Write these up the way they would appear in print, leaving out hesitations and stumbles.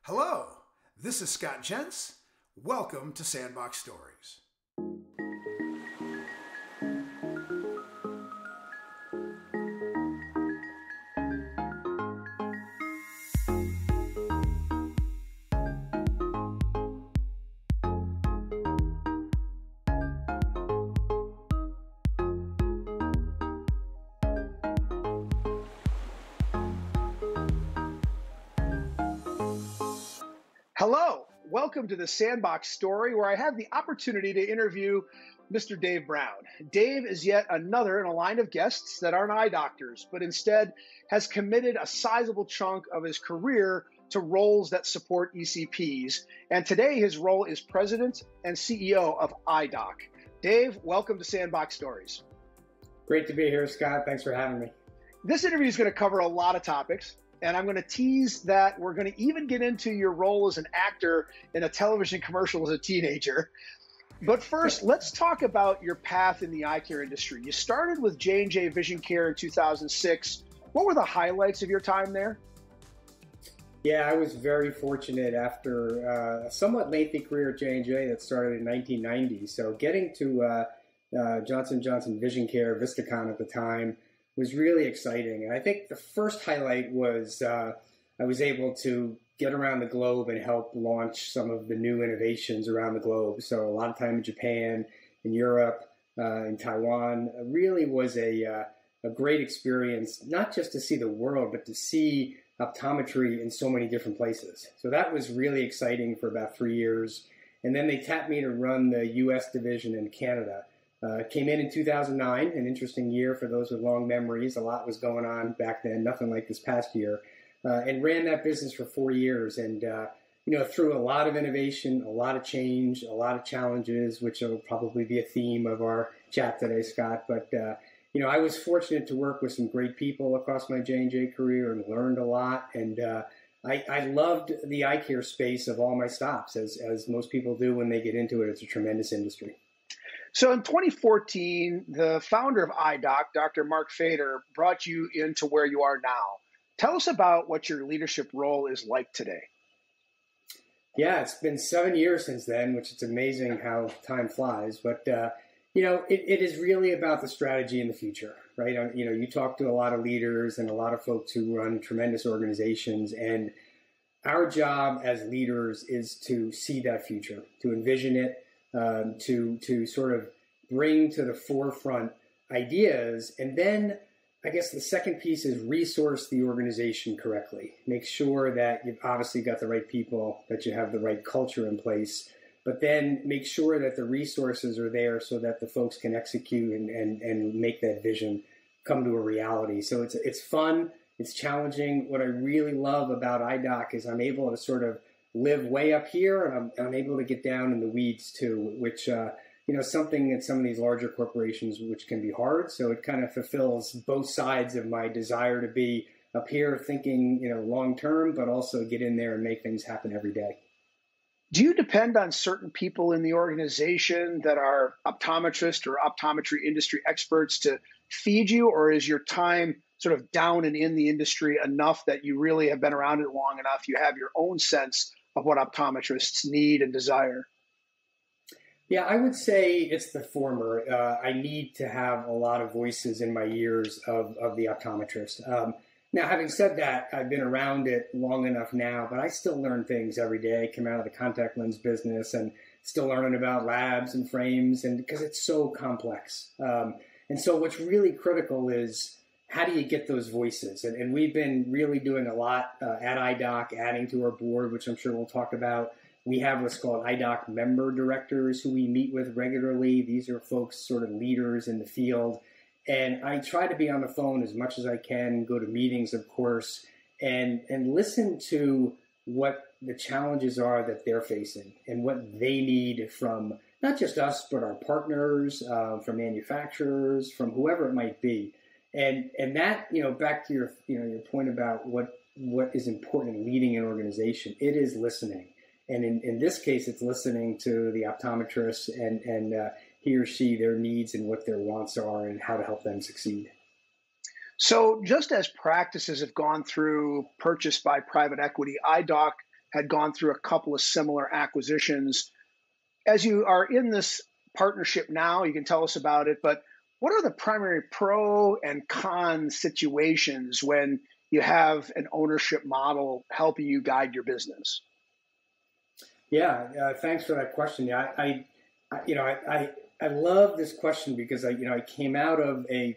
Hello, this is Scott Jentz. Welcome to Sandbox Stories. Hello, welcome to the Sandbox Story, where I have the opportunity to interview Mr. Dave Brown. Dave is yet another in a line of guests that aren't eye doctors, but instead has committed a sizable chunk of his career to roles that support ECPs. And today his role is President and CEO of IDOC. Dave, welcome to Sandbox Stories. Great to be here, Scott. Thanks for having me. This interview is going to cover a lot of topics. And I'm going to tease that we're going to even get into your role as an actor in a television commercial as a teenager. But first, let's talk about your path in the eye care industry. You started with J&J Vision Care in 2006. What were the highlights of your time there? Yeah, I was very fortunate after a somewhat lengthy career at J&J that started in 1990. So getting to Johnson & Johnson Vision Care, Vistakon at the time, was really exciting. And I think the first highlight was I was able to get around the globe and help launch some of the new innovations around the globe. So a lot of time in Japan, in Europe, in Taiwan. It really was a great experience, not just to see the world, but to see optometry in so many different places. So that was really exciting for about 3 years. And then they tapped me to run the US division in Canada. Came in 2009, an interesting year for those with long memories. A lot was going on back then, nothing like this past year, and ran that business for 4 years. And, through a lot of innovation, a lot of change, a lot of challenges, which will probably be a theme of our chat today, Scott. But, I was fortunate to work with some great people across my J&J career and learned a lot. And I loved the eye care space of all my stops, as most people do when they get into it. It's a tremendous industry. So in 2014, the founder of IDOC, Dr. Mark Fader, brought you into where you are now. Tell us about what your leadership role is like today. Yeah, it's been 7 years since then, which is amazing how time flies. But, it is really about the strategy in the future, right? You talk to a lot of leaders and a lot of folks who run tremendous organizations. And our job as leaders is to see that future, to envision it, to sort of bring to the forefront ideas. And then I guess the second piece is resource the organization correctly. Make sure that you've obviously got the right people, that you have the right culture in place, but then make sure that the resources are there so that the folks can execute and make that vision come to a reality. So it's fun, it's challenging. What I really love about IDOC is I'm able to sort of live way up here, and I'm able to get down in the weeds too, which, something at some of these larger corporations, which can be hard. So it kind of fulfills both sides of my desire to be up here thinking, long term, but also get in there and make things happen every day. Do you depend on certain people in the organization that are optometrists or optometry industry experts to feed you, or is your time sort of down and in the industry enough that you really have been around it long enough, you have your own sense of what optometrists need and desire? Yeah, I would say it's the former. I need to have a lot of voices in my ears of the optometrist. Now, having said that, I've been around it long enough now, but I still learn things every day. I come out of the contact lens business and still learning about labs and frames, and because it's so complex. And so what's really critical is, how do you get those voices? And we've been really doing a lot at IDOC, adding to our board, which I'm sure we'll talk about. We have what's called IDOC member directors who we meet with regularly. These are folks, sort of leaders in the field. And I try to be on the phone as much as I can, go to meetings, of course, and listen to what the challenges are that they're facing and what they need from not just us, but our partners, from manufacturers, from whoever it might be. And that, back to your point about what is important in leading an organization, it is listening. And in this case, it's listening to the optometrists and he or she, their needs and what their wants are and how to help them succeed. So just as practices have gone through purchase by private equity, IDOC had gone through a couple of similar acquisitions. As you are in this partnership now, you can tell us about it, but what are the primary pro and con situations when you have an ownership model helping you guide your business? Yeah, thanks for that question. Yeah, I love this question because I came out of a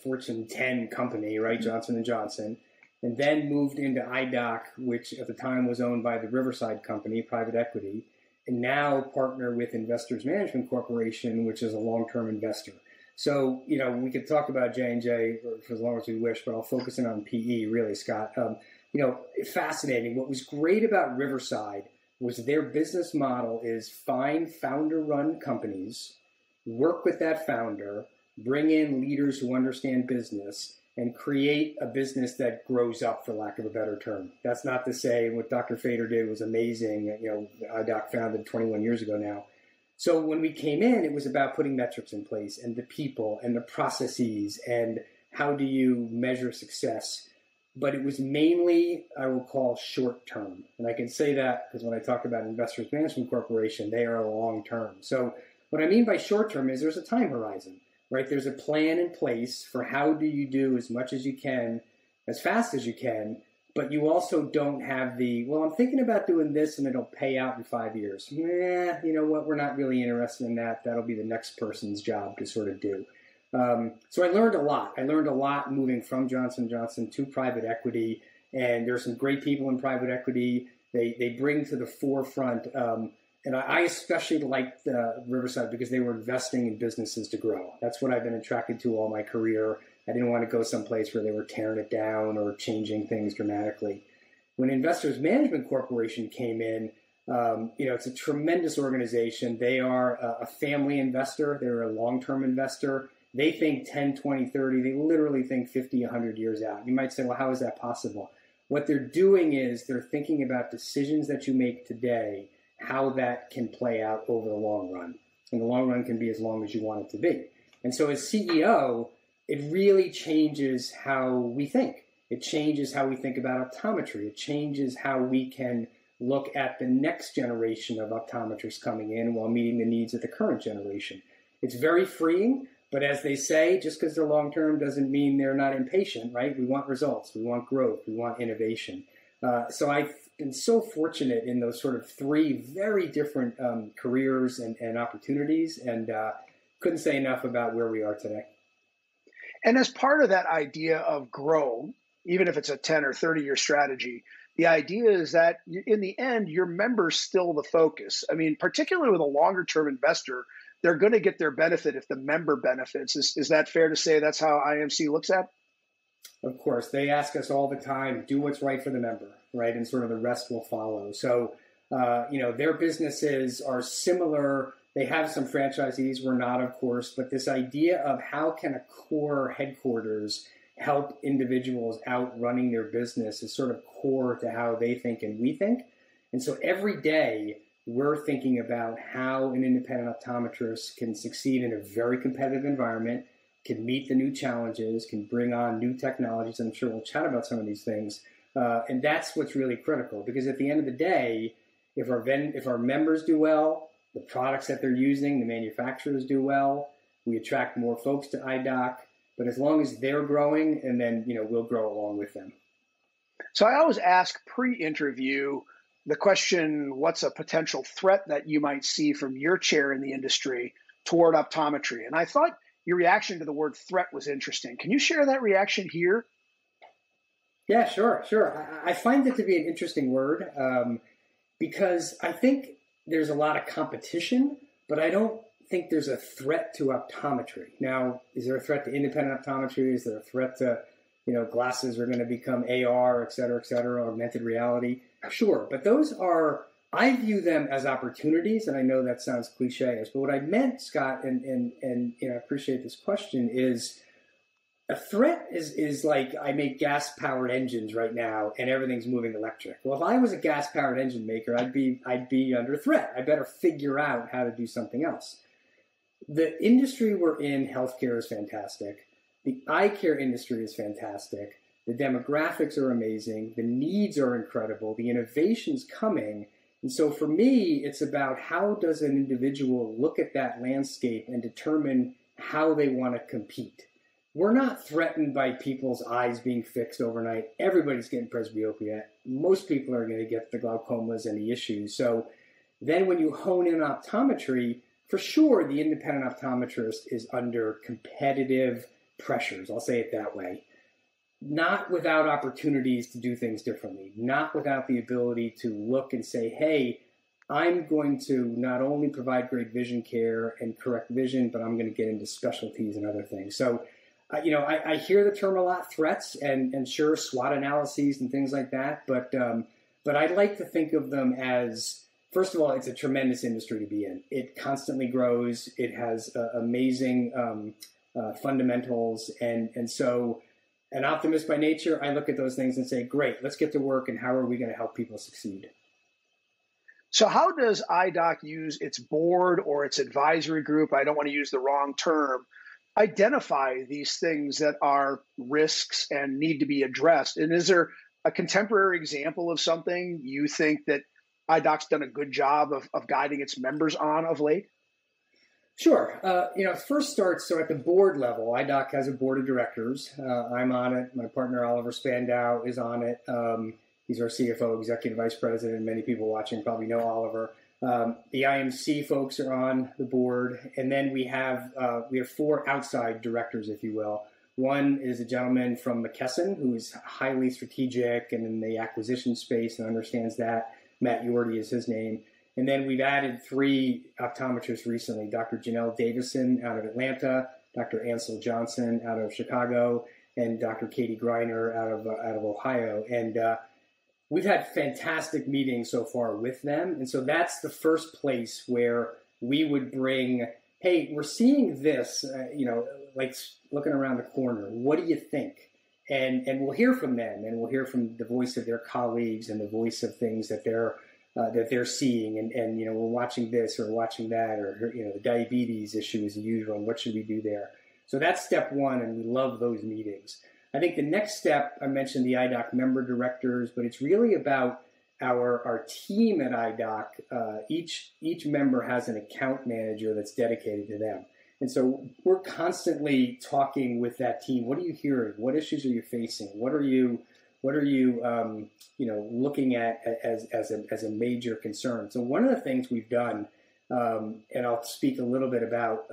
Fortune 10 company, right, Johnson & Johnson, and then moved into IDOC, which at the time was owned by the Riverside Company, private equity, and now partner with Investors Management Corporation, which is a long-term investor. So, we could talk about J&J for as long as we wish, but I'll focus in on PE, really, Scott. Fascinating. What was great about Riverside was their business model is find founder-run companies, work with that founder, bring in leaders who understand business, and create a business that grows up, for lack of a better term. That's not to say what Dr. Fader did was amazing. IDOC founded 21 years ago now. So when we came in, it was about putting metrics in place and the people and the processes and how do you measure success. But it was mainly, I will call, short term. And I can say that because when I talk about Investors Management Corporation, they are long term. So what I mean by short term is there's a time horizon, right? There's a plan in place for how do you do as much as you can, as fast as you can, but you also don't have I'm thinking about doing this and it'll pay out in 5 years. You know what? We're not really interested in that. That'll be the next person's job to sort of do. So I learned a lot. I learned a lot moving from Johnson & Johnson to private equity, and there's some great people in private equity. They bring to the forefront, and I especially liked Riverside because they were investing in businesses to grow. That's what I've been attracted to all my career. I didn't want to go someplace where they were tearing it down or changing things dramatically. When Investors Management Corporation came in, it's a tremendous organization. They are a family investor. They're a long-term investor. They think 10, 20, 30. They literally think 50, 100 years out. You might say, well, how is that possible? What they're doing is they're thinking about decisions that you make today, how that can play out over the long run. And the long run can be as long as you want it to be. And so as CEO, it really changes how we think. It changes how we think about optometry. It changes how we can look at the next generation of optometrists coming in while meeting the needs of the current generation. It's very freeing, but as they say, just because they're long-term doesn't mean they're not impatient, right? We want results, we want growth, we want innovation. So I've been so fortunate in those sort of three very different careers and opportunities, and couldn't say enough about where we are today. And as part of that idea of grow, even if it's a 10 or 30-year strategy, the idea is that in the end, your member's still the focus. I mean, particularly with a longer-term investor, they're going to get their benefit if the member benefits. Is that fair to say that's how IMC looks at it? Of course. They ask us all the time, do what's right for the member, right? And sort of the rest will follow. So, their businesses are similar. They have some franchisees. We're not, of course. But this idea of how can a core headquarters help individuals out running their business is sort of core to how they think and we think. And so every day, we're thinking about how an independent optometrist can succeed in a very competitive environment, can meet the new challenges, can bring on new technologies. I'm sure we'll chat about some of these things. And that's what's really critical, because at the end of the day, if our members do well, the products that they're using, the manufacturers do well, we attract more folks to IDOC. But as long as they're growing, and then we'll grow along with them. So I always ask pre-interview the question, what's a potential threat that you might see from your chair in the industry toward optometry? And I thought your reaction to the word threat was interesting. Can you share that reaction here? Yeah, sure. I find it to be an interesting word because I think there's a lot of competition, but I don't think there's a threat to optometry. Now, is there a threat to independent optometry? Is there a threat to, glasses are going to become AR, et cetera, augmented reality? Sure, but those are, I view them as opportunities, and I know that sounds cliche, but what I meant, Scott, and I appreciate this question, is a threat is like I make gas-powered engines right now, and everything's moving electric. Well, if I was a gas-powered engine maker, I'd be under threat. I better figure out how to do something else. The industry we're in, healthcare, is fantastic. The eye care industry is fantastic. The demographics are amazing. The needs are incredible. The innovation's coming. And so for me, it's about how does an individual look at that landscape and determine how they want to compete. We're not threatened by people's eyes being fixed overnight. Everybody's getting presbyopia. Most people are going to get the glaucomas and the issues. So then when you hone in optometry, for sure the independent optometrist is under competitive pressures. I'll say it that way. Not without opportunities to do things differently. Not without the ability to look and say, hey, I'm going to not only provide great vision care and correct vision, but I'm going to get into specialties and other things. So I hear the term a lot, threats, and sure, SWOT analyses and things like that. But I'd like to think of them as, first of all, it's a tremendous industry to be in. It constantly grows. It has amazing fundamentals. And so an optimist by nature, I look at those things and say, great, let's get to work. And how are we going to help people succeed? So how does IDOC use its board or its advisory group, I don't want to use the wrong term, identify these things that are risks and need to be addressed? And is there a contemporary example of something you think that IDOC's done a good job of guiding its members on of late? Sure. First starts, so at the board level, IDOC has a board of directors. I'm on it. My partner, Oliver Spandau, is on it. He's our CFO, executive vice president. Many people watching probably know Oliver. The IMC folks are on the board, and then we have 4 outside directors, if you will. One is a gentleman from McKesson who is highly strategic and in the acquisition space and understands that. Matt Yorty is his name. And then we've added 3 optometrists recently: Dr. Janelle Davison out of Atlanta, Dr. Ansel Johnson out of Chicago, and Dr. Katie Greiner out of Ohio. And we've had fantastic meetings so far with them. And so that's the first place where we would bring, hey, we're seeing this, like looking around the corner. What do you think? And we'll hear from them, and we'll hear from the voice of their colleagues and the voice of things that they're seeing. And we're watching this or watching that, or the diabetes issue is usual, and what should we do there? So that's step one, and we love those meetings. I think the next step, I mentioned the IDOC member directors, but it's really about our team at IDOC. Each member has an account manager that's dedicated to them. And so we're constantly talking with that team. What are you hearing? What issues are you facing? What are you looking at as a major concern? So one of the things we've done, and I'll speak a little bit about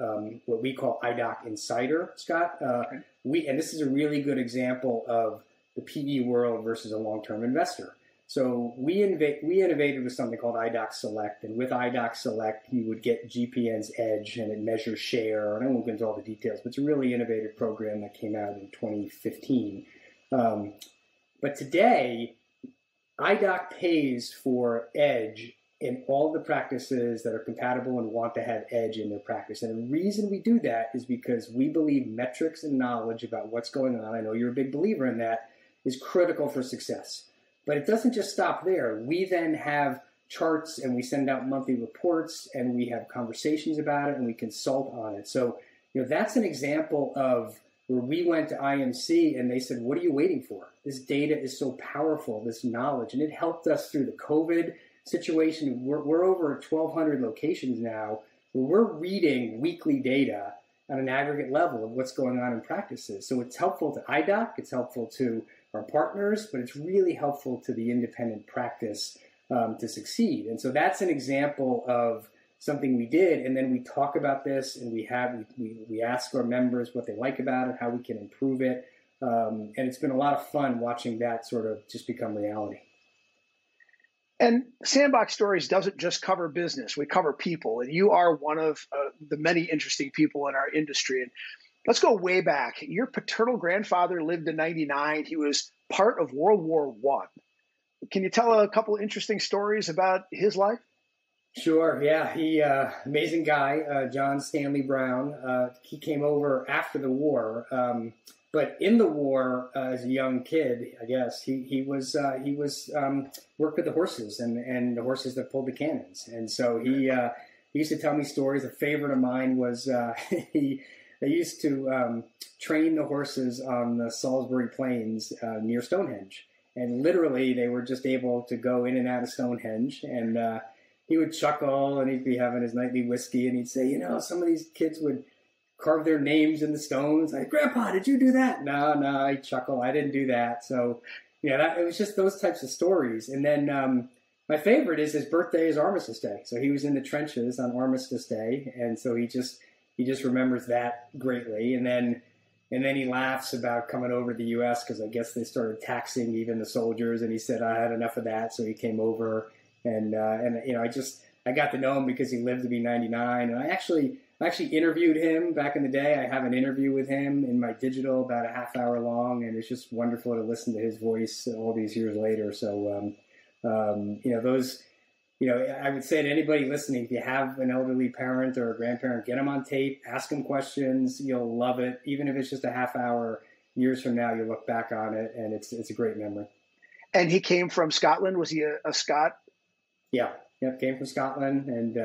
what we call IDOC Insider, Scott. And this is a really good example of the PE world versus a long-term investor. So we innovated with something called IDOC Select, and with IDOC Select, you would get GPN's Edge, and it measures share. And I won't go into all the details, but it's a really innovative program that came out in 2015. But today, IDOC pays for Edge in all the practices that are compatible and want to have Edge in their practice. And the reason we do that is because we believe metrics and knowledge about what's going on, I know you're a big believer in that, is critical for success. But it doesn't just stop there. We then have charts, and we send out monthly reports, and we have conversations about it, and we consult on it. So that's an example of where we went to IMC, and they said, what are you waiting for? This data is so powerful, this knowledge. And it helped us through the COVID situation. We're over 1,200 locations now, where we're reading weekly data on an aggregate level of what's going on in practices. So it's helpful to IDOC, it's helpful to our partners, but it's really helpful to the independent practice to succeed. And so that's an example of something we did, and then we talk about this, and we ask our members what they like about it, how we can improve it, and it's been a lot of fun watching that sort of just become reality. And Sandbox Stories doesn't just cover business, we cover people, and you are one of the many interesting people in our industry. And let's go way back. Your paternal grandfather lived in '99. He was part of World War I. Can you tell a couple interesting stories about his life? Sure, yeah. He, amazing guy, John Stanley Brown. He came over after the war, but in the war, as a young kid, I guess, he was worked with the horses and the horses that pulled the cannons. And so he used to tell me stories. A favorite of mine was they used to train the horses on the Salisbury Plains near Stonehenge. And literally, they were just able to go in and out of Stonehenge. And he would chuckle, and he'd be having his nightly whiskey, and he'd say, you know, some of these kids would carve their names in the stones. Like, Grandpa, did you do that? No, I'd chuckle. I didn't do that. So, it was just those types of stories. And then my favorite is his birthday is Armistice Day. So he was in the trenches on Armistice Day, and so he just remembers that greatly. And then he laughs about coming over to the U.S. because I guess they started taxing even the soldiers, and he said, I had enough of that, so he came over. And I got to know him because he lived to be 99. And I actually interviewed him back in the day. I have an interview with him in my digital, about a half hour long, and it's just wonderful to listen to his voice all these years later. So, I would say to anybody listening, if you have an elderly parent or a grandparent, get them on tape, ask them questions. You'll love it. Even if it's just a half hour, years from now, you look back on it, and it's a great memory. And he came from Scotland. Was he a Scot? Yeah, came from Scotland, and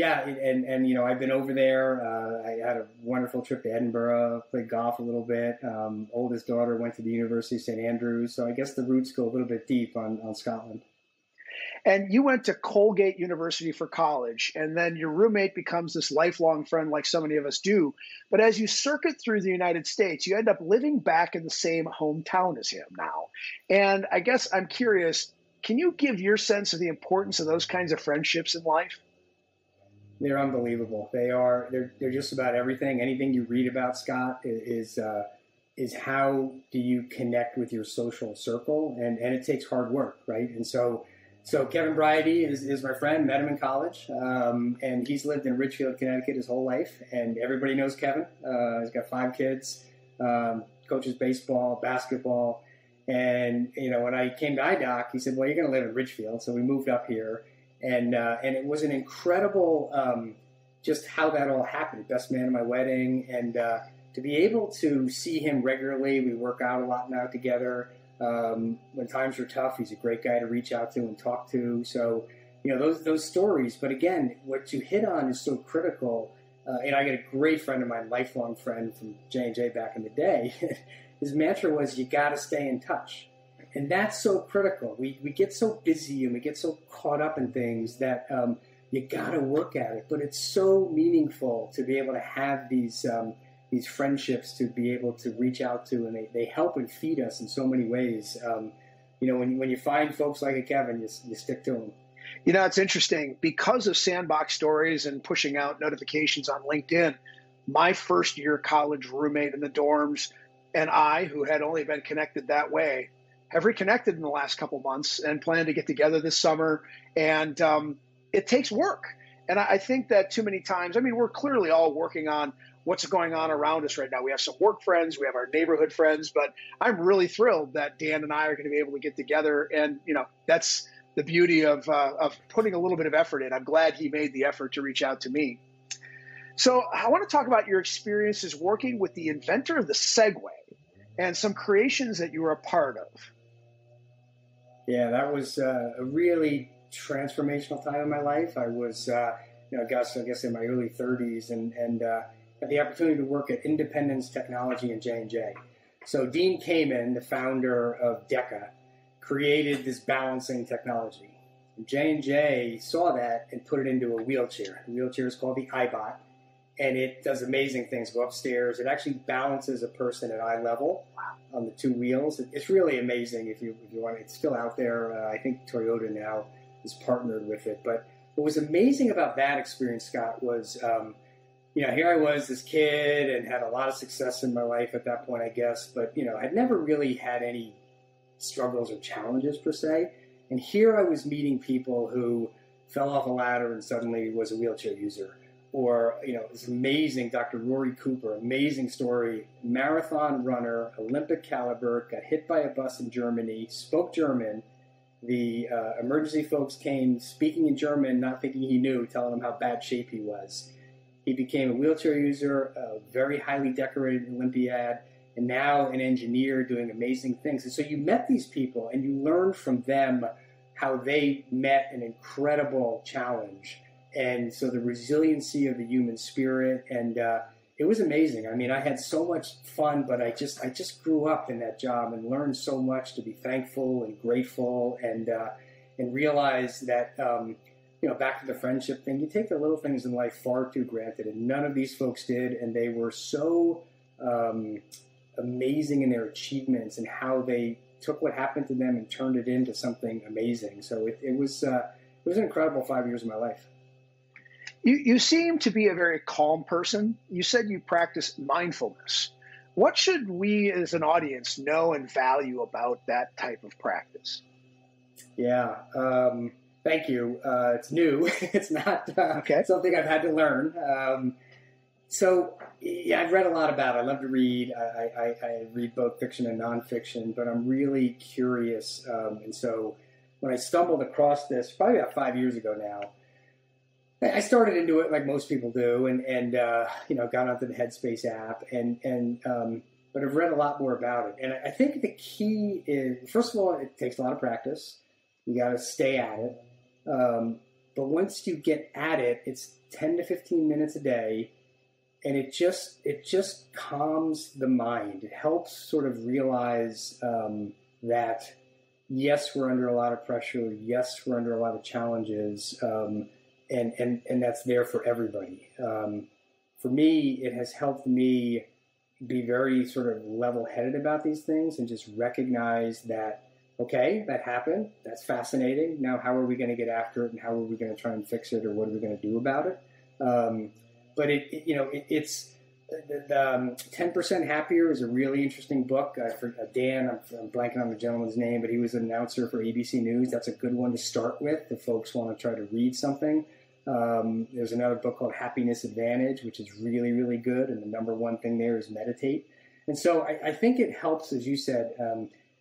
I've been over there. I had a wonderful trip to Edinburgh, played golf a little bit. Oldest daughter went to the University of St. Andrews, so I guess the roots go a little bit deep on Scotland. And you went to Colgate University for college, and then your roommate becomes this lifelong friend like so many of us do. But as you circuit through the United States, you end up living back in the same hometown as him now. And I guess I'm curious, can you give your sense of the importance of those kinds of friendships in life? They're unbelievable. They're just about everything. Anything you read about, Scott, is how do you connect with your social circle, and it takes hard work, right? And so Kevin Bryady is my friend. Met him in college, and he's lived in Ridgefield, Connecticut his whole life, and everybody knows Kevin. He's got 5 kids, coaches baseball, basketball, and when I came to IDOC, he said, "Well, you're going to live in Ridgefield," so we moved up here. And it was an incredible, just how that all happened. Best man at my wedding, and to be able to see him regularly. We work out a lot now together. When times are tough, he's a great guy to reach out to and talk to. So, those stories. But again, what you hit on is so critical. And I got a great friend of mine, lifelong friend from J&J back in the day. His mantra was, "You got to stay in touch." And that's so critical. We get so busy and we get so caught up in things that you got to work at it. But it's so meaningful to be able to have these friendships to be able to reach out to, and they help and feed us in so many ways. When you find folks like a Kevin, you stick to them. It's interesting. Because of Sandbox Stories and pushing out notifications on LinkedIn, my first year college roommate in the dorms and I, who had only been connected that way, have reconnected in the last couple months and plan to get together this summer. And it takes work. And I think that too many times, we're clearly all working on what's going on around us right now. We have some work friends, we have our neighborhood friends, but I'm really thrilled that Dan and I are going to be able to get together. And, that's the beauty of putting a little bit of effort in. I'm glad he made the effort to reach out to me. So I want to talk about your experiences working with the inventor of the Segway and some creations that you were a part of. Yeah, that was a really transformational time in my life. I was, I guess in my early 30s, and had the opportunity to work at Independence Technology in J&J. So Dean Kamen, the founder of DECA, created this balancing technology. J&J saw that and put it into a wheelchair. The wheelchair is called the iBot, and it does amazing things. Go upstairs. It actually balances a person at eye level on the 2 wheels. It's really amazing if you want. It's still out there. I think Toyota now is partnered with it. But what was amazing about that experience, Scott, was here I was, this kid, and had a lot of success in my life at that point, I guess. But I'd never really had any struggles or challenges per se. And here I was meeting people who fell off a ladder and suddenly was a wheelchair user. Or, this amazing Dr. Rory Cooper, amazing story, marathon runner, Olympic caliber, got hit by a bus in Germany, spoke German. The emergency folks came speaking in German, not thinking he knew, telling him how bad shape he was. He became a wheelchair user, a very highly decorated Olympiad, and now an engineer doing amazing things. And so you met these people and you learned from them how they met an incredible challenge. And so the resiliency of the human spirit, and it was amazing. I mean, I had so much fun, but I just grew up in that job and learned so much to be thankful and grateful, and realize that, back to the friendship thing, you take the little things in life far too granted, and none of these folks did, and they were so amazing in their achievements and how they took what happened to them and turned it into something amazing. So it was an incredible 5 years of my life. You seem to be a very calm person. You said you practice mindfulness. What should we as an audience know and value about that type of practice? Yeah, thank you. It's new. It's not something I've had to learn. So I've read a lot about it. I love to read. I read both fiction and nonfiction, but I'm really curious. And so when I stumbled across this, probably about 5 years ago now, I started into it like most people do, and got onto the Headspace app, but I've read a lot more about it. And I think the key is, first of all, it takes a lot of practice. You got to stay at it. But once you get at it, it's 10 to 15 minutes a day, and it just calms the mind. It helps sort of realize that, yes, we're under a lot of pressure. Yes, we're under a lot of challenges. And that's there for everybody. For me, it has helped me be very sort of level-headed about these things and just recognize that, okay, that happened. That's fascinating. Now, how are we going to get after it, and how are we going to try and fix it, or what are we going to do about it? But it's the 10% Happier is a really interesting book. Dan, I'm blanking on the gentleman's name, but he was an announcer for ABC News. That's a good one to start with if folks want to try to read something. There's another book called Happiness Advantage, which is really, really good. And the number one thing there is meditate. And so I think it helps, as you said,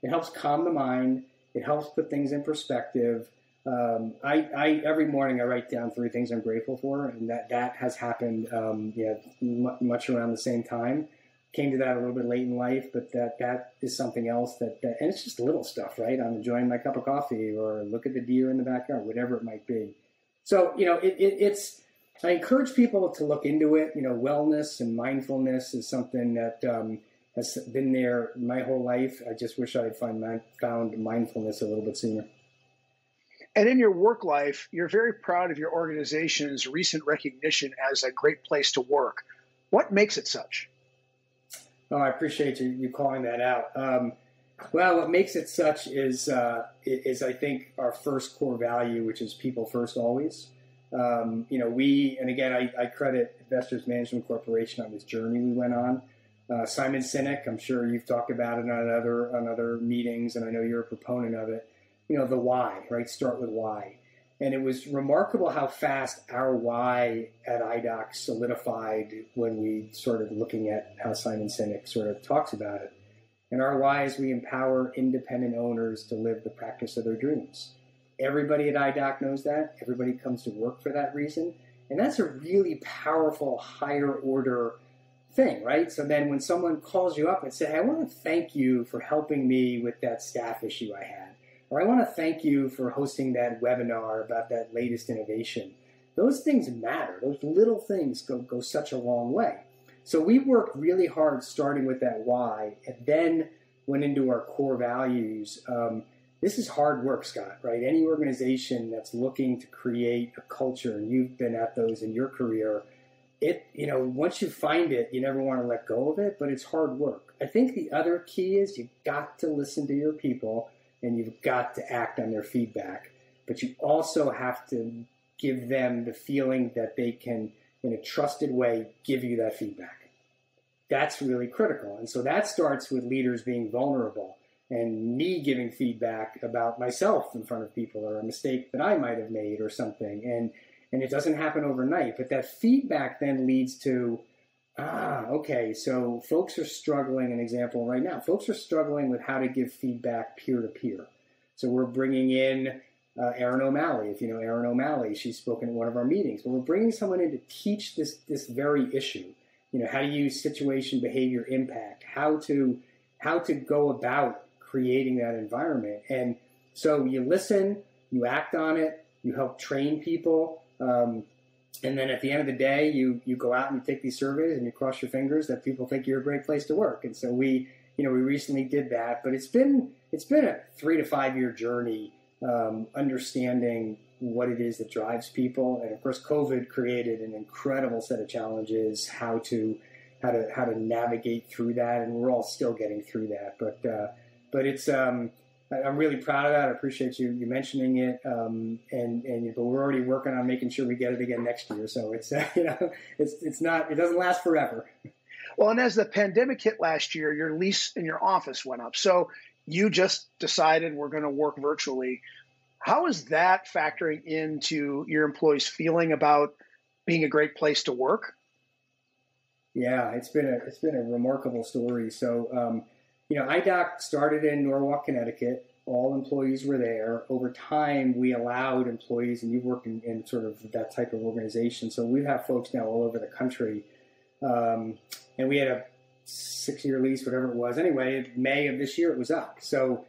it helps calm the mind. It helps put things in perspective. Every morning I write down 3 things I'm grateful for, and that has happened much around the same time. Came to that a little bit late in life, but that is something else and it's just little stuff, right? I'm enjoying my cup of coffee, or look at the deer in the backyard, whatever it might be. So, I encourage people to look into it. Wellness and mindfulness is something that has been there my whole life. I just wish I had found mindfulness a little bit sooner. And in your work life, you're very proud of your organization's recent recognition as a great place to work. What makes it such? Oh, I appreciate you calling that out. Well, what makes it such is I think our first core value, which is people first always. And again, I credit Investors Management Corporation on this journey we went on. Simon Sinek, I'm sure you've talked about it on other meetings, and I know you're a proponent of it. The why, right? Start with why. And it was remarkable how fast our why at IDOC solidified when we started looking at how Simon Sinek sort of talks about it. And our why is we empower independent owners to live the practice of their dreams. Everybody at IDOC knows that. Everybody comes to work for that reason. And that's a really powerful higher order thing, right? So then when someone calls you up and says, hey, I want to thank you for helping me with that staff issue I had, or I want to thank you for hosting that webinar about that latest innovation. Those things matter. Those little things go such a long way. So we worked really hard starting with that why, and then went into our core values. This is hard work, Scott, right? Any organization that's looking to create a culture, and you've been at those in your career, once you find it, you never want to let go of it, but it's hard work. I think the other key is you've got to listen to your people, and you've got to act on their feedback. But you also have to give them the feeling that they can, in a trusted way, give you that feedback. That's really critical. And so that starts with leaders being vulnerable and me giving feedback about myself in front of people, or a mistake that I might have made or something. And it doesn't happen overnight. But that feedback then leads to, okay, so folks are struggling, an example right now, folks are struggling with how to give feedback peer-to-peer. So we're bringing in Erin O'Malley. If you know Erin O'Malley, she's spoken at one of our meetings. But we're bringing someone in to teach this very issue. How to use situation, behavior, impact, how to go about creating that environment. And so you listen, you act on it, you help train people. And then at the end of the day, you go out and you take these surveys and you cross your fingers that people think you're a great place to work. And so we recently did that, but it's been a 3 to 5 year journey, understanding what it is that drives people. And of course, COVID created an incredible set of challenges, how to navigate through that. And we're all still getting through that, but it's, I'm really proud of that. I appreciate you mentioning it. But we're already working on making sure we get it again next year. So it doesn't last forever. Well, and as the pandemic hit last year, your lease in your office went up. So you just decided we're going to work virtually. How is that factoring into your employees' feeling about being a great place to work? Yeah, it's been a remarkable story. So, IDOC started in Norwalk, Connecticut. All employees were there. Over time, we allowed employees, and you've worked in sort of that type of organization. So we have folks now all over the country. And we had a 6-year lease, whatever it was. Anyway, in May of this year, it was up. So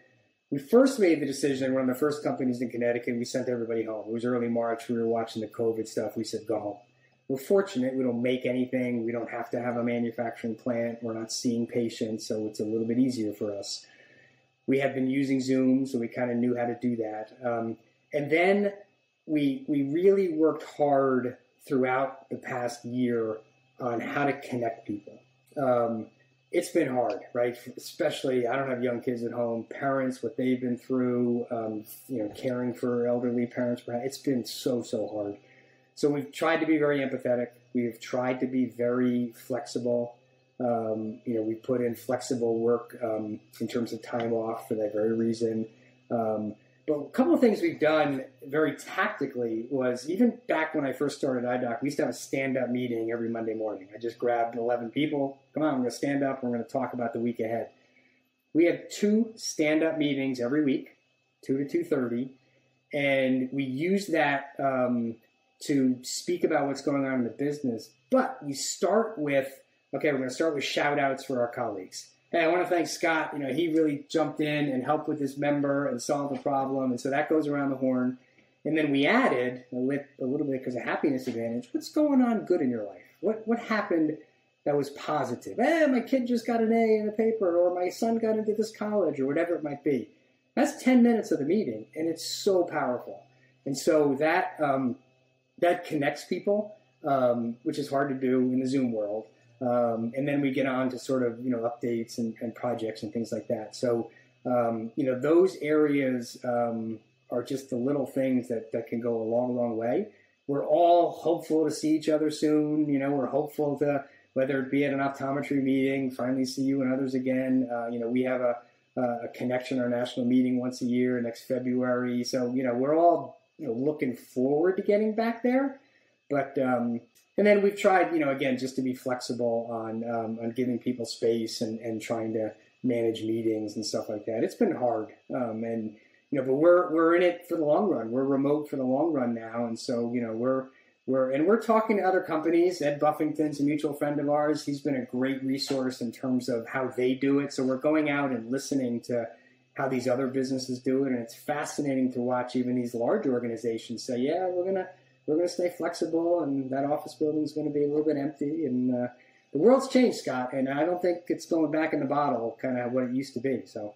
we first made the decision, one of the first companies in Connecticut, we sent everybody home. It was early March. We were watching the COVID stuff. We said, go home. We're fortunate. We don't make anything. We don't have to have a manufacturing plant. We're not seeing patients, so it's a little bit easier for us. We had been using Zoom, so we kind of knew how to do that. And then we really worked hard throughout the past year on how to connect people. It's been hard, right? Especially, I don't have young kids at home. Parents, what they've been through, caring for elderly parents, it's been so hard. So we've tried to be very empathetic. We've tried to be very flexible. We put in flexible work in terms of time off for that very reason. But a couple of things we've done very tactically was, even back when I first started IDOC, we used to have a stand-up meeting every Monday morning. I just grabbed 11 people. Come on, we're going to stand up. We're going to talk about the week ahead. We had 2 stand-up meetings every week, 2 to 2:30. And we used that to speak about what's going on in the business. But we start with, we're going to start with shout-outs for our colleagues. Hey, I want to thank Scott. He really jumped in and helped with this member and solved the problem. And so that goes around the horn. And then we added a little bit because of happiness advantage. What's going on good in your life? What happened that was positive? My kid just got an A in the paper, or my son got into this college, or whatever it might be. That's 10 minutes of the meeting, and it's so powerful. And so that connects people, which is hard to do in the Zoom world. And then we get on to sort of, updates and projects and things like that. So, those areas are just the little things that can go a long, long way. We're all hopeful to see each other soon. We're hopeful to, whether it be at an optometry meeting, finally see you and others again. We have a connection, our national meeting once a year, next February. So, we're all looking forward to getting back there, but and then we've tried, again, just to be flexible on giving people space and trying to manage meetings and stuff like that. It's been hard, but we're in it for the long run. We're remote for the long run now, and so we're talking to other companies. Ed Buffington's a mutual friend of ours. He's been a great resource in terms of how they do it. So we're going out and listening to how these other businesses do it, and it's fascinating to watch even these large organizations say, yeah, we're gonna stay flexible, and that office building is going to be a little bit empty, and the world's changed, Scott, and I don't think it's going back in the bottle, kind of what it used to be. So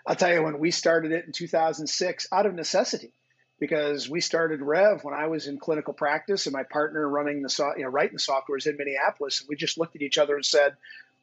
I'll tell you, when we started it in 2006, out of necessity, because we started Rev when I was in clinical practice, and my partner running writing the software is in Minneapolis, and we just looked at each other and said,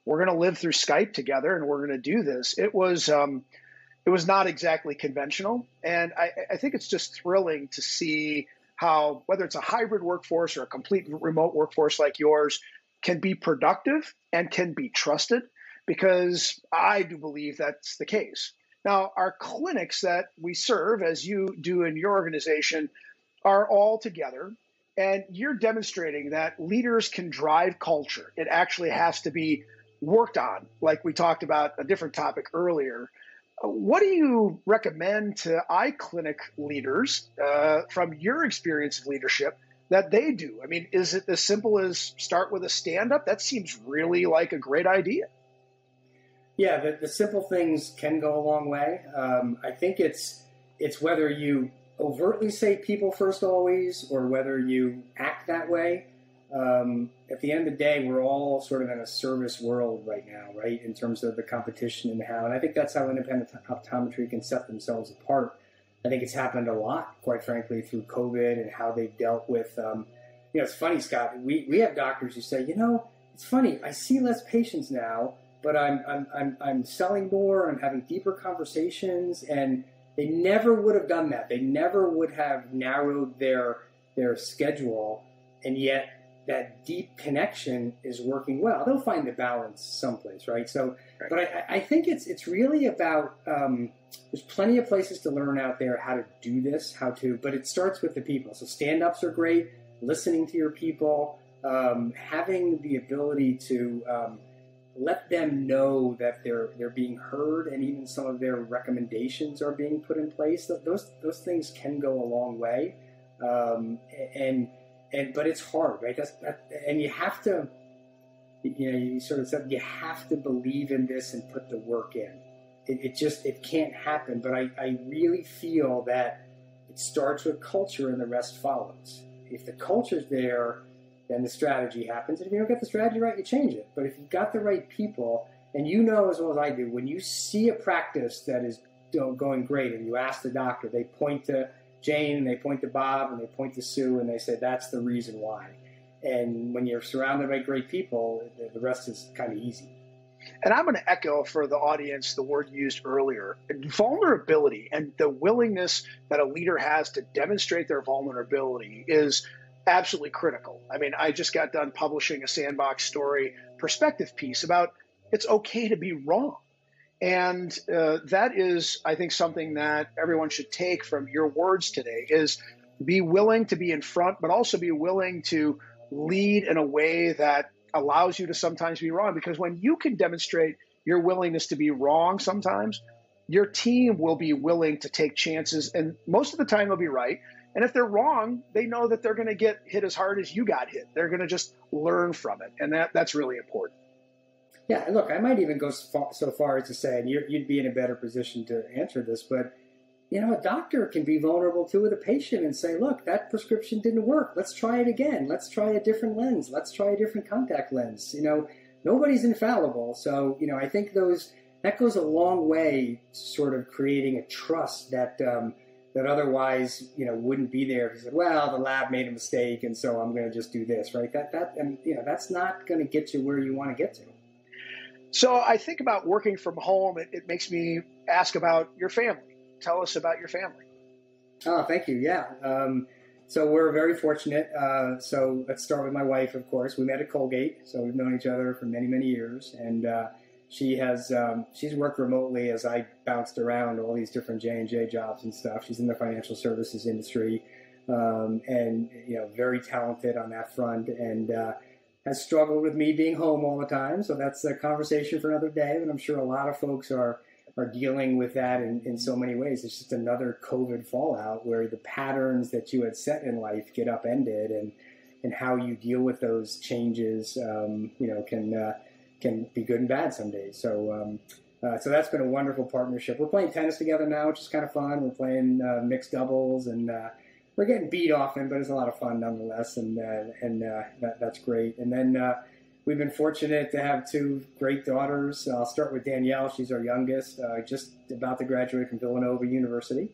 we're going to live through Skype together, and we're going to do this. It was not exactly conventional, and I think it's just thrilling to see how, whether it's a hybrid workforce or a complete remote workforce like yours, can be productive and can be trusted, because I do believe that's the case. Now, our clinics that we serve, as you do in your organization, are all together, and you're demonstrating that leaders can drive culture. It actually has to be worked on, like we talked about a different topic earlier. What do you recommend to iClinic leaders from your experience of leadership that they do? I mean, is it as simple as start with a stand-up? That seems really like a great idea. Yeah, the simple things can go a long way. I think it's whether you overtly say people first always, or whether you act that way, at the end of the day, we're all sort of in a service world right now, right, in terms of the competition and how. And I think that's how independent optometry can set themselves apart. I think it's happened a lot, quite frankly, through COVID and how they've dealt with, it's funny, Scott, we have doctors who say, it's funny, I see less patients now, but I'm selling more, I'm having deeper conversations, and they never would have done that. They never would have narrowed their schedule, and yet that deep connection is working well. They'll find the balance someplace, right? So, right. But I think it's really about, there's plenty of places to learn out there how to do this, but it starts with the people. So stand-ups are great, listening to your people, having the ability to let them know that they're being heard, and even some of their recommendations are being put in place. Those things can go a long way, but it's hard, right? And you have to, you sort of said you have to believe in this and put the work in. It can't happen. But I really feel that it starts with culture and the rest follows. If the culture's there, then the strategy happens. And if you don't get the strategy right, you change it. But if you've got the right people, and you know as well as I do, when you see a practice that is going great and you ask the doctor, they point to Jane, and they point to Bob, and they point to Sue, and they say, that's the reason why. And when you're surrounded by great people, the rest is kind of easy. And I'm going to echo for the audience the word used earlier, vulnerability, and the willingness that a leader has to demonstrate their vulnerability is absolutely critical. I mean, I just got done publishing a Sandbox Story perspective piece about it's okay to be wrong. And that is, I think, something that everyone should take from your words today is be willing to be in front, but also be willing to lead in a way that allows you to sometimes be wrong. Because when you can demonstrate your willingness to be wrong sometimes, your team will be willing to take chances. And most of the time they'll be right. And if they're wrong, they know that they're going to get hit as hard as you got hit. They're going to just learn from it. And that's really important. Yeah, look, I might even go so far as to say, and you'd be in a better position to answer this, but a doctor can be vulnerable too with a patient and say, look, that prescription didn't work. Let's try it again. Let's try a different lens. Let's try a different contact lens. Nobody's infallible. So, I think that goes a long way to sort of creating a trust that otherwise, wouldn't be there. If you said, well, the lab made a mistake, and so I'm going to just do this, right? That's not going to get you where you want to get to. So I think about working from home. It makes me ask about your family. Tell us about your family. Oh, thank you. Yeah. So we're very fortunate. So let's start with my wife, of course. We met at Colgate, so we've known each other for many, many years. And she's worked remotely as I bounced around all these different J&J jobs and stuff. She's in the financial services industry, and very talented on that front. And has struggled with me being home all the time. So that's a conversation for another day. But I'm sure a lot of folks are dealing with that in so many ways. It's just another COVID fallout where the patterns that you had set in life get upended, and how you deal with those changes, can be good and bad some days. So that's been a wonderful partnership. We're playing tennis together now, which is kind of fun. We're playing mixed doubles, and we're getting beat often, but it's a lot of fun nonetheless, and that's great. And then we've been fortunate to have two great daughters. I'll start with Danielle. She's our youngest, just about to graduate from Villanova University.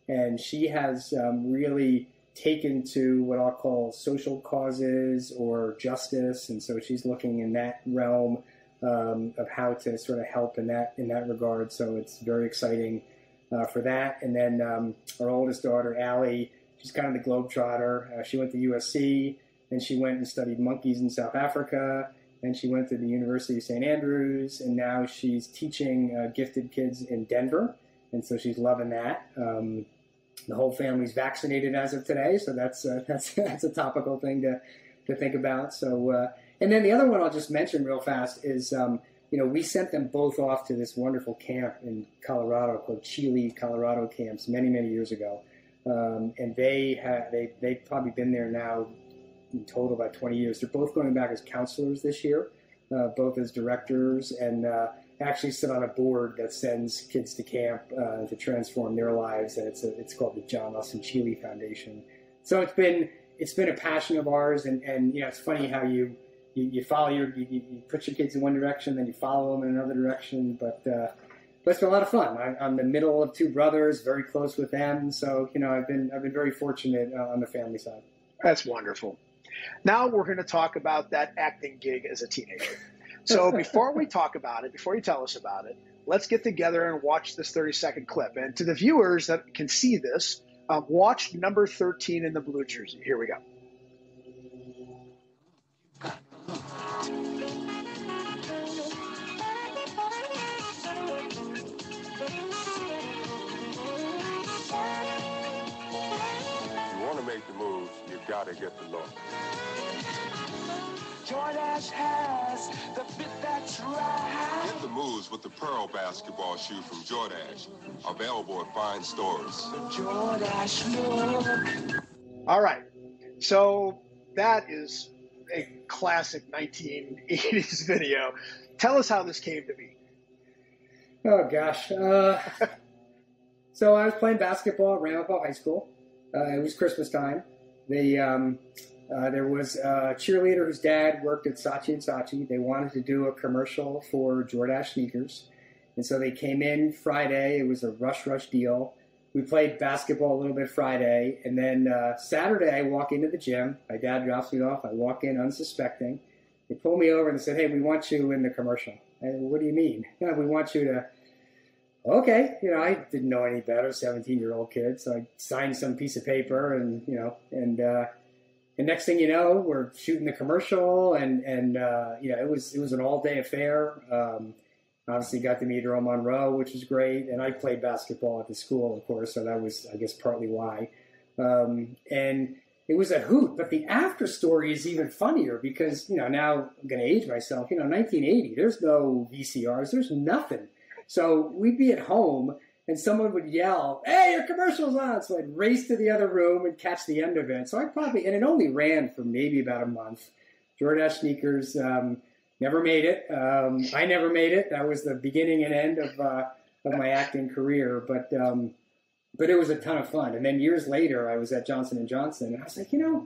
And she has really taken to what I'll call social causes or justice. And so she's looking in that realm of how to sort of help in that regard. So it's very exciting for that. And then our oldest daughter, Allie, she's kind of the globetrotter. She went to USC. And she went and studied monkeys in South Africa, and she went to the University of St. Andrews, and now she's teaching gifted kids in Denver, and so she's loving that. The whole family's vaccinated as of today, so that's a topical thing to think about. So, and then the other one I'll just mention real fast is, we sent them both off to this wonderful camp in Colorado called Chile, Colorado camps many, many years ago, and they've probably been there now in total about 20 years. They're both going back as counselors this year, both as directors, and actually sit on a board that sends kids to camp to transform their lives, and it's called the John Lawson Cheeley Foundation. So it's been a passion of ours, and it's funny how you follow you put your kids in one direction, then you follow them in another direction, but it's been a lot of fun. I'm the middle of two brothers, very close with them, so I've been very fortunate on the family side. That's wonderful. Now we're going to talk about that acting gig as a teenager. So before we talk about it, before you tell us about it, let's get together and watch this 30-second clip. And to the viewers that can see this, watch number 13 in the blue jersey. Here we go. You want to make the moves, you got to get the look. Jordache has the fit that's right. Get the moves with the Pearl basketball shoe from Jordache. Available at fine stores. Jordache look. All right. So that is a classic 1980s video. Tell us how this came to be. Oh, gosh. So I was playing basketball at Ramapo High School. It was Christmas time. There was a cheerleader whose dad worked at Saatchi & Saatchi. They wanted to do a commercial for Jordache sneakers. And so they came in Friday. It was a rush deal. We played basketball a little bit Friday. And then Saturday, I walk into the gym. My dad drops me off. I walk in unsuspecting. They pull me over and they said, "Hey, we want you in the commercial." And what do you mean? We want you to... Okay. I didn't know any better, 17-year-old kid. So I signed some piece of paper and next thing you know, we're shooting the commercial, and it was an all-day affair. Obviously, got to meet Earl Monroe, which was great, and I played basketball at the school, of course, so that was, I guess, partly why. And it was a hoot, but the after story is even funnier because now I'm going to age myself. 1980, there's no VCRs, there's nothing. So we'd be at home. And someone would yell, "Hey, your commercial's on!" So I'd race to the other room and catch the end of it. So and it only ran for maybe about a month. Jordache sneakers never made it. I never made it. That was the beginning and end of my acting career. But it was a ton of fun. And then years later, I was at Johnson & Johnson, and I was like, I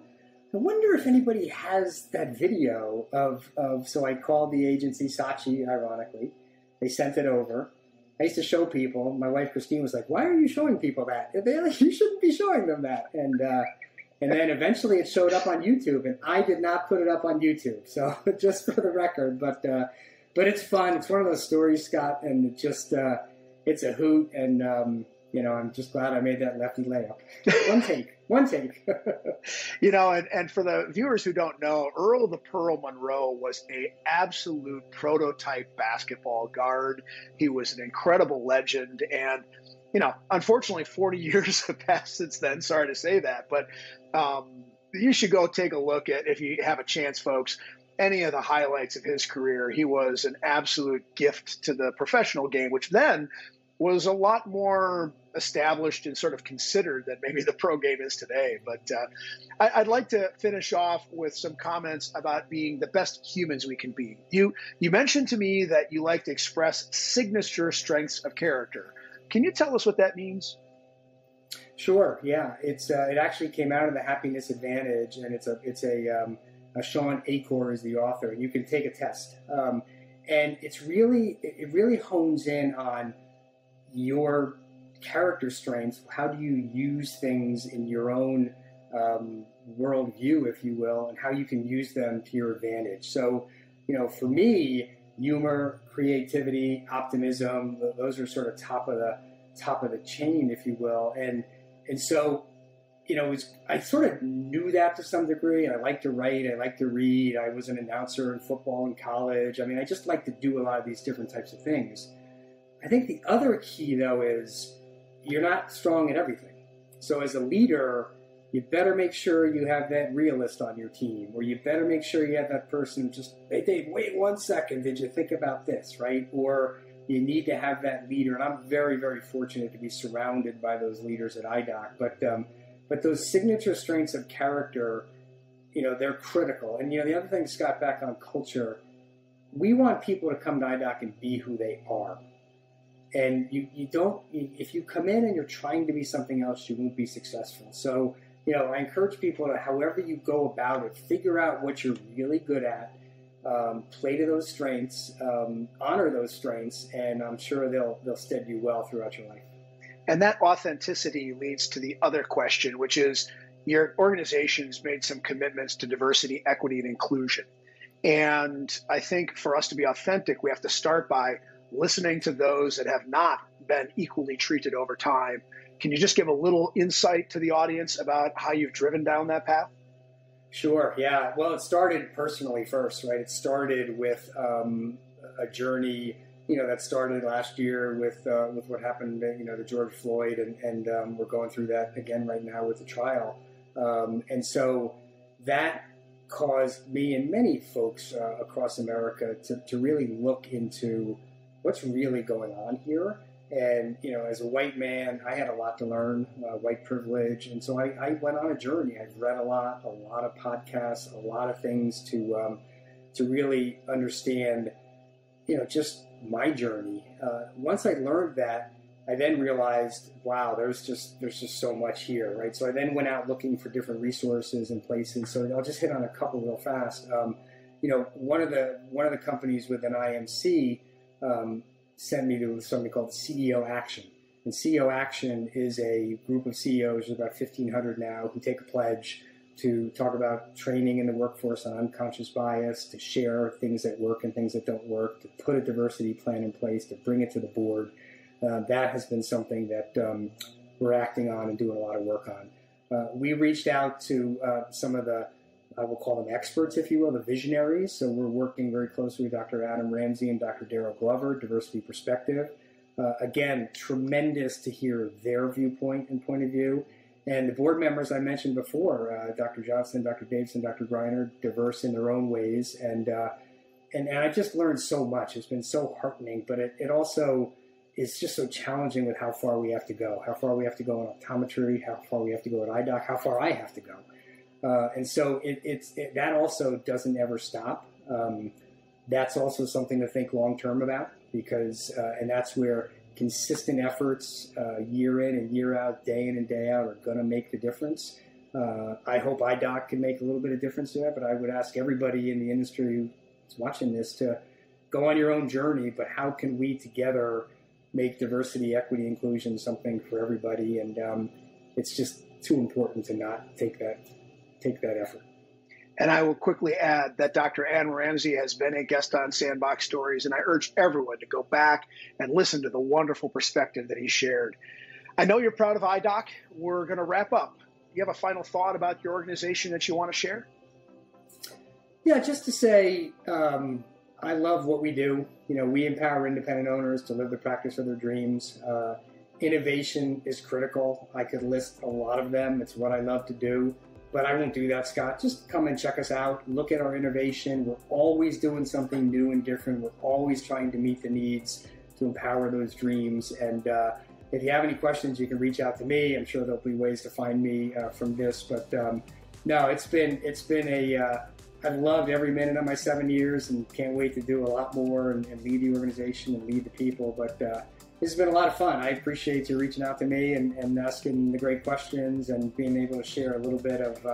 wonder if anybody has that video of. So I called the agency, Saatchi, ironically. They sent it over. I used to show people. My wife Christine was like, "Why are you showing people that? You shouldn't be showing them that." And then eventually it showed up on YouTube, and I did not put it up on YouTube. So just for the record, but it's fun. It's one of those stories, Scott, and it just it's a hoot. And I'm just glad I made that lefty layup. One take. And for the viewers who don't know, Earl the Pearl Monroe was an absolute prototype basketball guard. He was an incredible legend. And, unfortunately, 40 years have passed since then. Sorry to say that. But you should go take a look at, if you have a chance, folks, any of the highlights of his career. He was an absolute gift to the professional game, which then was a lot more established and sort of considered than maybe the pro game is today. But I'd like to finish off with some comments about being the best humans we can be. You mentioned to me that you like to express signature strengths of character. Can you tell us what that means? Sure. Yeah. It actually came out of the Happiness Advantage, and it's a Sean Acor is the author, and you can take a test. And it really hones in on your character strengths. How do you use things in your own worldview, if you will, and how you can use them to your advantage. So, for me, humor, creativity, optimism, those are sort of top of the chain, if you will. And so, I sort of knew that to some degree. I like to write. I like to read. I was an announcer in football in college. I just like to do a lot of these different types of things. I think the other key, though, is you're not strong at everything. So as a leader, you better make sure you have that realist on your team, or you better make sure you have that person just, "Hey, Dave, wait 1 second. Did you think about this?" Right? Or you need to have that leader. And I'm very, very fortunate to be surrounded by those leaders at IDOC. But those signature strengths of character, they're critical. And, the other thing, Scott, back on culture, we want people to come to IDOC and be who they are. And you don't, if you come in and you're trying to be something else, you won't be successful. So, I encourage people to, however you go about it, figure out what you're really good at, play to those strengths, honor those strengths, and I'm sure they'll stead you well throughout your life. And that authenticity leads to the other question, which is your organization's made some commitments to diversity, equity, and inclusion. And I think for us to be authentic, we have to start by listening to those that have not been equally treated over time. Can you just give a little insight to the audience about how you've driven down that path? Sure, yeah. Well, it started personally first, right? It started with a journey, that started last year with what happened, to George Floyd, and we're going through that again right now with the trial. And so that caused me and many folks across America to really look into what's really going on here. And, as a white man, I had a lot to learn, white privilege. And so I went on a journey. I've read a lot of podcasts, a lot of things to really understand, just my journey. Once I learned that, I then realized, wow, there's just so much here, right? So I then went out looking for different resources and places. So I'll just hit on a couple real fast. One of the companies with an IMC sent me to something called CEO Action. And CEO Action is a group of CEOs, there's about 1,500 now, who take a pledge to talk about training in the workforce on unconscious bias, to share things that work and things that don't work, to put a diversity plan in place, to bring it to the board. That has been something that we're acting on and doing a lot of work on. We reached out to some of the, I will call them experts, if you will, the visionaries. So we're working very closely with Dr. Adam Ramsey and Dr. Daryl Glover, Diversity Perspective. Again, tremendous to hear their viewpoint and point of view. And the board members I mentioned before, Dr. Johnson, Dr. Davidson, Dr. Greiner, diverse in their own ways. And I just learned so much. It's been so heartening, but it also is just so challenging with how far we have to go, how far we have to go in optometry, how far we have to go at IDOC, how far I have to go. And so that also doesn't ever stop. That's also something to think long-term about because, and that's where consistent efforts year in and year out, day in and day out are going to make the difference. I hope IDOC can make a little bit of difference to that, but I would ask everybody in the industry who's watching this to go on your own journey, but how can we together make diversity, equity, inclusion something for everybody? And it's just too important to not take that effort. And I will quickly add that Dr. Adam Ramsey has been a guest on Sandbox Stories, and I urge everyone to go back and listen to the wonderful perspective that he shared. I know you're proud of IDOC. We're going to wrap up. You have a final thought about your organization that you want to share? Yeah, just to say, I love what we do. We empower independent owners to live the practice of their dreams. Innovation is critical. I could list a lot of them. It's what I love to do. But I won't do that, Scott. Just come and check us out. Look at our innovation. We're always doing something new and different. We're always trying to meet the needs to empower those dreams. And if you have any questions, you can reach out to me. I'm sure there'll be ways to find me from this. But no, it's been I've loved every minute of my 7 years and can't wait to do a lot more and lead the organization and lead the people. But this has been a lot of fun. I appreciate you reaching out to me and asking the great questions and being able to share a little bit of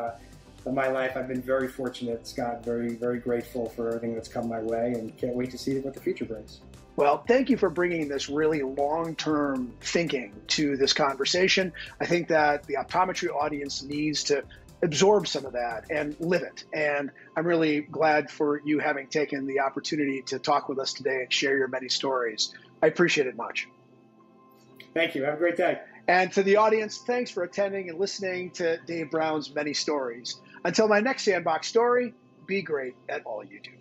my life. I've been very fortunate, Scott, very, very grateful for everything that's come my way and can't wait to see what the future brings. Well, thank you for bringing this really long-term thinking to this conversation. I think that the optometry audience needs to absorb some of that and live it. And I'm really glad for you having taken the opportunity to talk with us today and share your many stories. I appreciate it much. Thank you. Have a great day. And to the audience, thanks for attending and listening to Dave Brown's many stories. Until my next Sandbox story, be great at all you do.